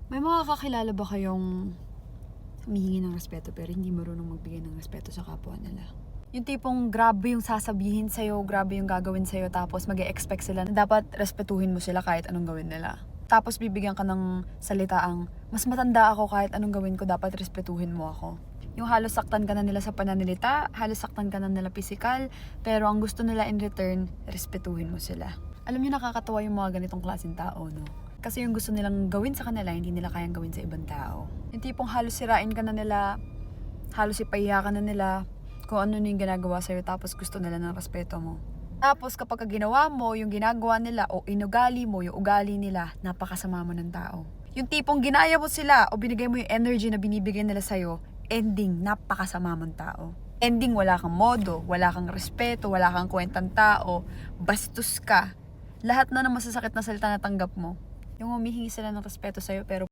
May mga kakilala ba kayong humihingi ng respeto pero hindi marunong magbigay ng respeto sa kapwa nila? Yung tipong grabe yung sasabihin sa'yo, grabe yung gagawin sa'yo, tapos mag-e-expect sila na dapat respetuhin mo sila kahit anong gawin nila. Tapos bibigyan ka ng salitaang, mas matanda ako kahit anong gawin ko, dapat respetuhin mo ako. Yung halos saktan ka na nila sa pananalita, halos saktan ka na nila physical, pero ang gusto nila in return, respetuhin mo sila. Alam niyo, nakakatawa yung mga ganitong klaseng tao, no? Kasi yung gusto nilang gawin sa kanila, hindi nila kayang gawin sa ibang tao. Yung tipong halos sirain ka na nila, halos ipahiya ka na nila, kung ano yung ginagawa sa'yo, tapos gusto nila ng respeto mo. Tapos kapag ginawa mo, yung ginagawa nila o inugali mo, yung ugali nila, napakasama mo ng tao. Yung tipong ginaya mo sila o binigay mo yung energy na binibigay nila sa'yo, ending, napakasama mong tao. Ending, wala kang modo, wala kang respeto, wala kang kwentang tao, bastos ka. Lahat na ng masasakit na salita na tanggap mo. Yung humihingi sila ng respeto sa'yo pero